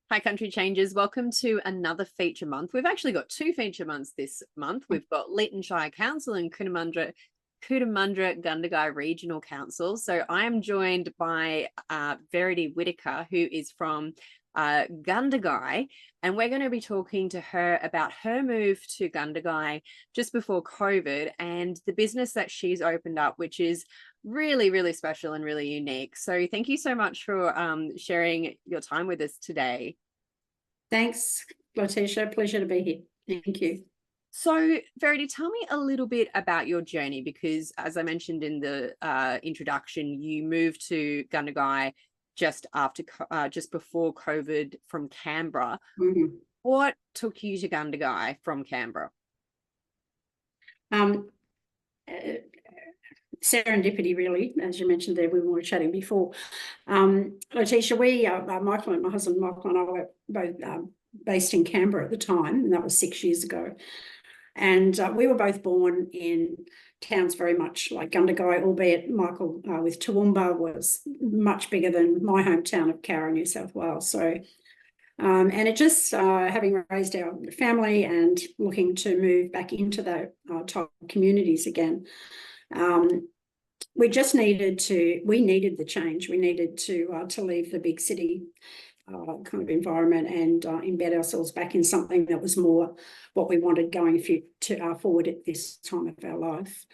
Hi, Country Changers. Welcome to another feature month. We've actually got two feature months this month. We've got Leeton Shire Council and Cootamundra Gundagai Regional Council. So I am joined by Verity Whittacker, who is from Gundagai, and we're going to be talking to her about her move to Gundagai just before COVID and the business that she's opened up, which is really, really special and really unique. So thank you so much for sharing your time with us today. Thanks, Laticia. Pleasure to be here. Thank you. So, Verity, tell me a little bit about your journey, because as I mentioned in the introduction, you moved to Gundagai just before COVID from Canberra. Mm-hmm. What took you to Gundagai from Canberra? Serendipity, really, as you mentioned there, we were chatting before. Laticia, Michael and my husband Michael and I were both based in Canberra at the time, and that was 6 years ago. And we were both born in towns very much like Gundagai, albeit Michael with Toowoomba was much bigger than my hometown of Cowra, New South Wales. So, and it just, having raised our family and looking to move back into the type of communities again, we needed the change. We needed to leave the big city kind of environment and embed ourselves back in something that was more what we wanted going forward at this time of our life.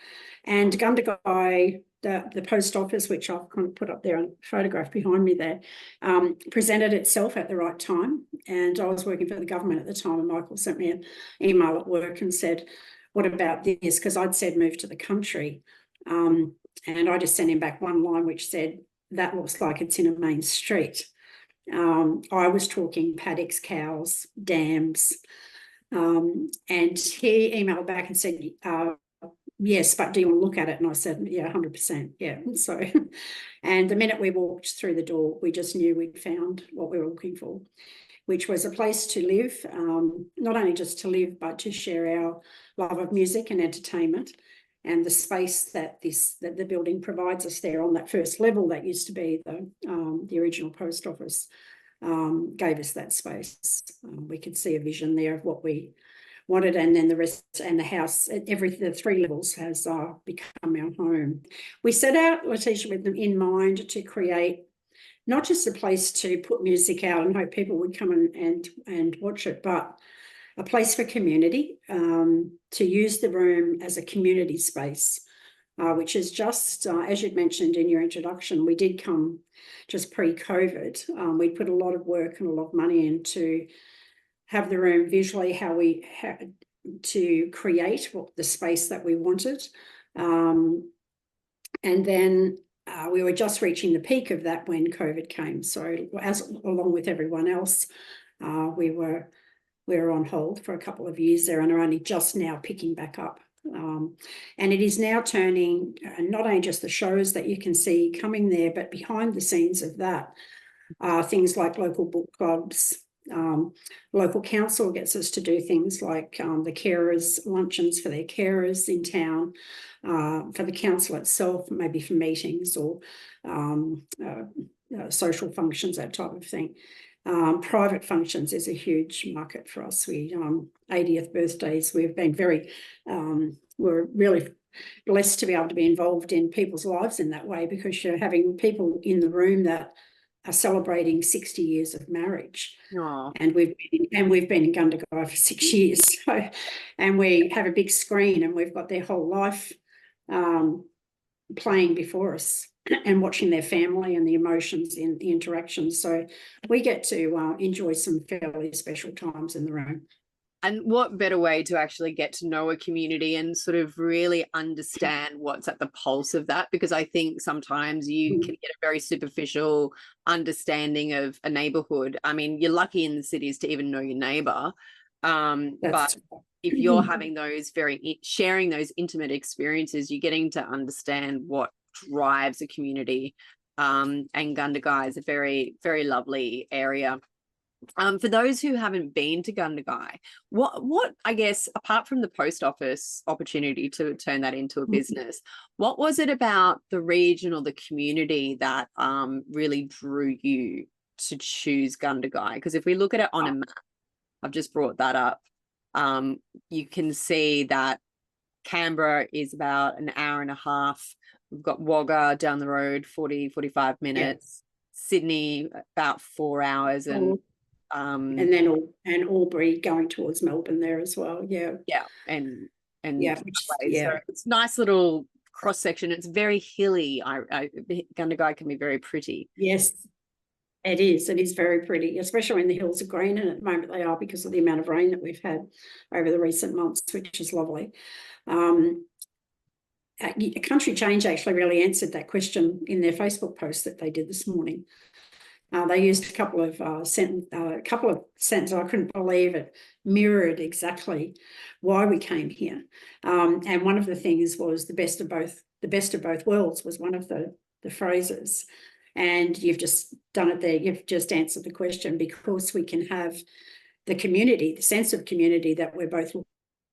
And Gundagai, the post office, which I've kind of put up there on a photograph behind me there, presented itself at the right time. And I was working for the government at the time, and Michael sent me an email at work and said, "What about this?" Because I'd said move to the country. And I just sent him back one line which said, "That looks like it's in a main street." I was talking paddocks, cows, dams, and he emailed back and said, "Yes, but do you want to look at it?" And I said, "Yeah, 100%, yeah." So, and the minute we walked through the door, we just knew we'd found what we were looking for, which was a place to live, not only just to live, but to share our love of music and entertainment. And the space that the building provides us there on that first level that used to be the original post office gave us that space. We could see a vision there of what we wanted, and then the rest, and the house, the 3 levels has become our home. We set out, Laticia, with them in mind to create not just a place to put music out and hope people would come and watch it, but a place for community, to use the room as a community space, which is just, as you'd mentioned in your introduction, we did come just pre-COVID. We put a lot of work and a lot of money into have the room visually, how we had to create the space that we wanted. And then we were just reaching the peak of that when COVID came. So along with everyone else, we were on hold for a couple of years there and are only just now picking back up. And it is now turning, not only just the shows that you can see coming there, but behind the scenes of that, things like local book clubs. Local council gets us to do things like the carers, luncheons for their carers in town, for the council itself, maybe for meetings or social functions, that type of thing. Private functions is a huge market for us. 80th birthdays, we've been we're really blessed to be able to be involved in people's lives in that way, because you're having people in the room that are celebrating 60 years of marriage. Aww. And we've been in Gundagai for 6 years. So, and we have a big screen and we've got their whole life playing before us and watching their family and the emotions in the interactions. So we get to enjoy some fairly special times in the room. And what better way to actually get to know a community and sort of really understand what's at the pulse of that? Because I think sometimes you can get a very superficial understanding of a neighborhood. I mean, you're lucky in the cities to even know your neighbor. But if you're having sharing those intimate experiences, you're getting to understand what drives a community. And Gundagai is a very, very lovely area. For those who haven't been to Gundagai, what I guess, apart from the post office opportunity to turn that into a business, what was it about the region or the community that really drew you to choose Gundagai? Because if we look at it on a map, I've just brought that up, you can see that Canberra is about an hour and a half. We've got Wagga down the road, 45 minutes. Sydney, about 4 hours. And then Albury going towards Melbourne there as well. And so it's nice little cross section. It's very hilly. Gundagai can be very pretty. Yes, it is. It is very pretty, especially when the hills are green, and at the moment they are because of the amount of rain that we've had over the recent months, which is lovely. Country Change actually really answered that question in their Facebook post that they did this morning. They used a couple of sentences. I couldn't believe it mirrored exactly why we came here. And one of the things was the best of both worlds was one of the phrases. And you've just done it there. You've just answered the question, because we can have the community, the sense of community that we're both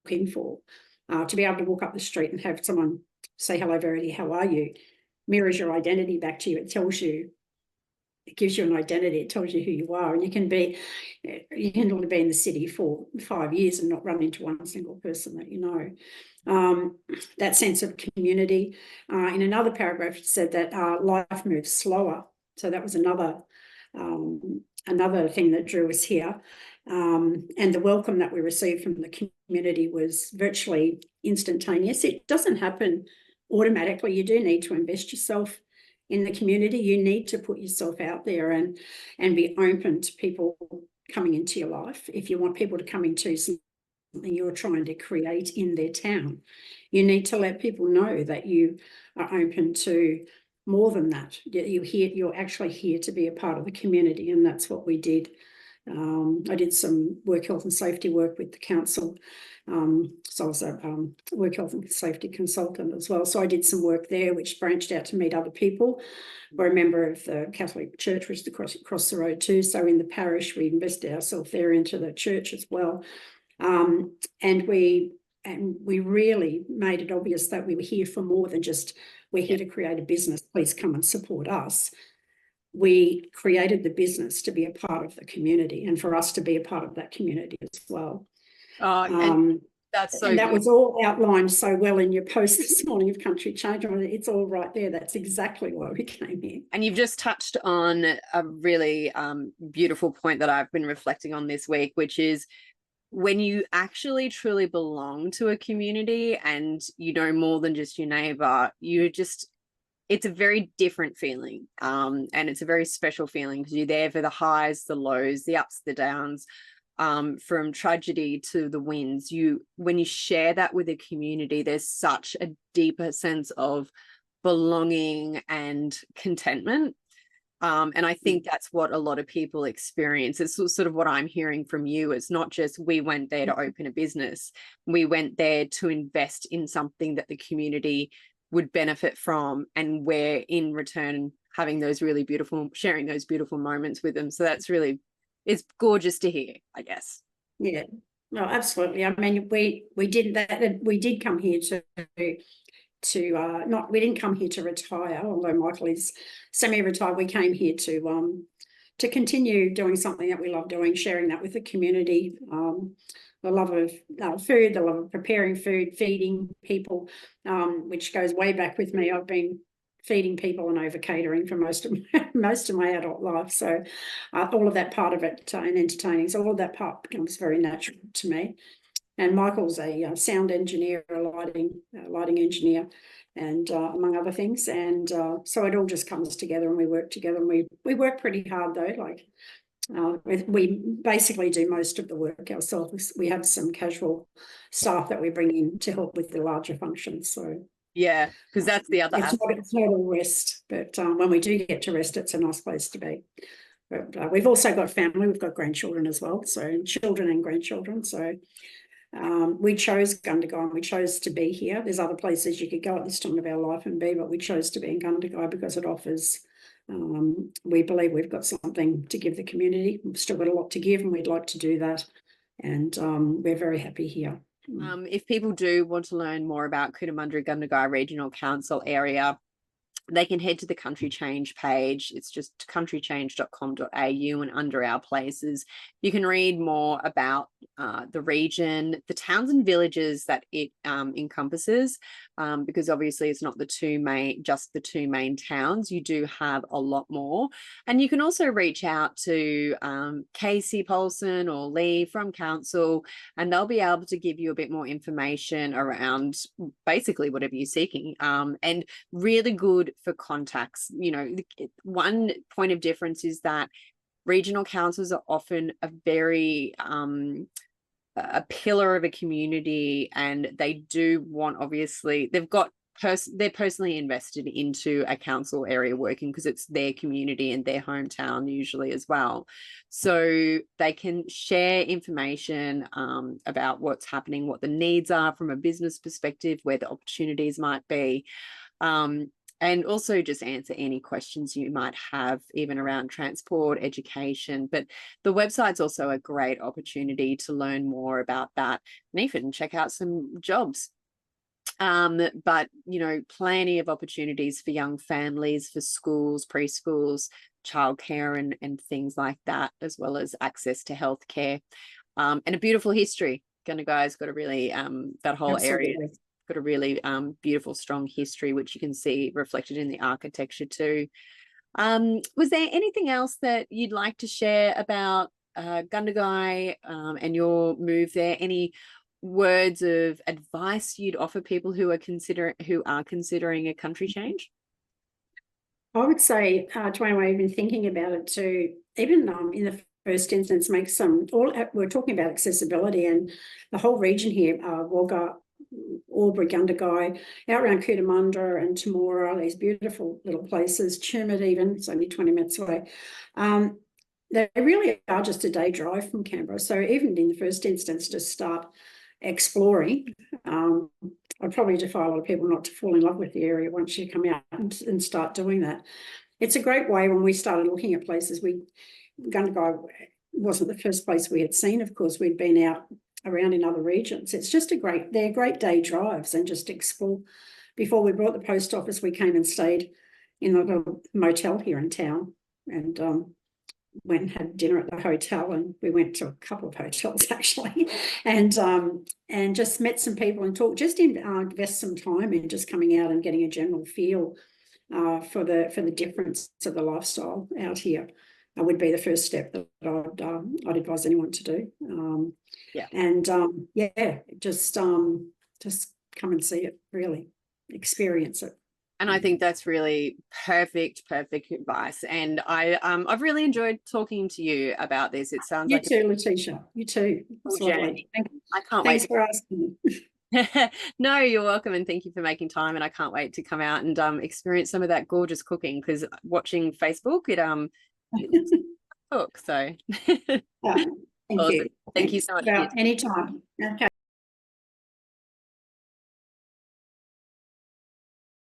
looking for. To be able to walk up the street and have someone say, "Hello, Verity, how are you?" mirrors your identity back to you. It gives you an identity. It tells you who you are. And you can only be in the city for 5 years and not run into one single person that you know. That sense of community. In another paragraph, it said that life moves slower. So that was another thing that drew us here. And the welcome that we received from the community was virtually instantaneous. It doesn't happen automatically. You do need to invest yourself in the community. You need to put yourself out there and be open to people coming into your life. If you want people to come into something you're trying to create in their town, you need to let people know that you are open to more than that. You're actually here to be a part of the community, and that's what we did. I did some work health and safety work with the council. So I was a work health and safety consultant as well. So I did some work there, which branched out to meet other people. We're a member of the Catholic Church, which is across the road too. So in the parish, we invested ourselves there into the church as well. And we really made it obvious that we were here for more than just, we're here to create a business, please come and support us. We created the business to be a part of the community and for us to be a part of that community as well. And that's so and that good. was all outlined so well in your post this morning of Country Change. It's all right there. That's exactly why we came here. And you've just touched on a really beautiful point that I've been reflecting on this week, which is when you actually truly belong to a community and you know more than just your neighbor, it's a very different feeling. And it's a very special feeling because you're there for the highs, the lows, the ups, the downs, from tragedy to the wins. When you share that with a community, there's such a deeper sense of belonging and contentment. And I think that's what a lot of people experience. It's sort of what I'm hearing from you. It's not just we went there to open a business. We went there to invest in something that the community would benefit from, and we're in return sharing those beautiful moments with them. So it's gorgeous to hear, I guess. Yeah, no, absolutely. I mean, we did come here we didn't come here to retire, although Michael is semi-retired. We came here to continue doing something that we love doing, sharing that with the community. The love of food, the love of preparing food, feeding people, which goes way back with me. I've been feeding people and over catering for most of my adult life. So all of that part of it and entertaining, so all of that part becomes very natural to me. And Michael's a sound engineer, a lighting engineer, and among other things. And so it all just comes together, and we work together. And we work pretty hard though. Like we basically do most of the work ourselves. We have some casual staff that we bring in to help with the larger functions. So yeah, because that's the other it's not all rest, but when we do get to rest, it's a nice place to be. But we've also got family. We've got grandchildren as well, so children and grandchildren. So we chose Gundagai and we chose to be here. There's other places you could go at this time of our life and be, but we chose to be in Gundagai because it offers, we believe we've got something to give the community. We've still got a lot to give, and we'd like to do that. And we're very happy here. If people do want to learn more about Cootamundra Gundagai Regional Council area, they can head to the Country Change page. It's just countrychange.com.au, and under our places, you can read more about the region, the towns and villages that it encompasses, because obviously it's not just the two main towns. You do have a lot more. And you can also reach out to Casey Polson or Lee from council, and they'll be able to give you a bit more information around basically whatever you're seeking, and really good for contacts. You know, one point of difference is that regional councils are often a very a pillar of a community, and they do want, obviously they're personally invested into a council area working, because it's their community and their hometown usually as well. So they can share information about what's happening, what the needs are from a business perspective, where the opportunities might be, and also just answer any questions you might have, even around transport, education. But the website's also a great opportunity to learn more about that, and even check out some jobs. But, you know, plenty of opportunities for young families, for schools, preschools, childcare, and things like that, as well as access to healthcare, and a beautiful history. Gundagai's got a really, that whole area got a really beautiful, strong history, which you can see reflected in the architecture too. Was there anything else that you'd like to share about Gundagai and your move there? Any words of advice you'd offer people who are considering a country change? I would say to anyone even thinking about it, to even in the first instance, we're talking about accessibility, and the whole region here, Wagga, Albury, Gundagai, out around Cootamundra and Temora, these beautiful little places, Tumut even, it's only 20 minutes away. They really are just a day drive from Canberra. So even in the first instance, to start exploring, I'd probably defy a lot of people not to fall in love with the area once you come out and start doing that. It's a great way. When we started looking at places, Gundagai wasn't the first place we had seen. Of course, we'd been out around in other regions. It's just they're great day drives, and just explore. Before we bought the post office, we came and stayed in the little motel here in town, and went and had dinner at the hotel, and we went to a couple of hotels actually, and just met some people and talked, just invest some time in just coming out and getting a general feel for the difference of the lifestyle out here. Would be the first step that I'd advise anyone to do. Just come and see it, really experience it. And I think that's really perfect advice. And I've really enjoyed talking to you about this. It sounds like you too, Laticia. You too. It's lovely. I can't wait. Thanks for asking me. No, you're welcome, and thank you for making time. And I can't wait to come out and experience some of that gorgeous cooking, because watching Facebook, it cook. So thank awesome. you. Thank you so much. Anytime. Okay.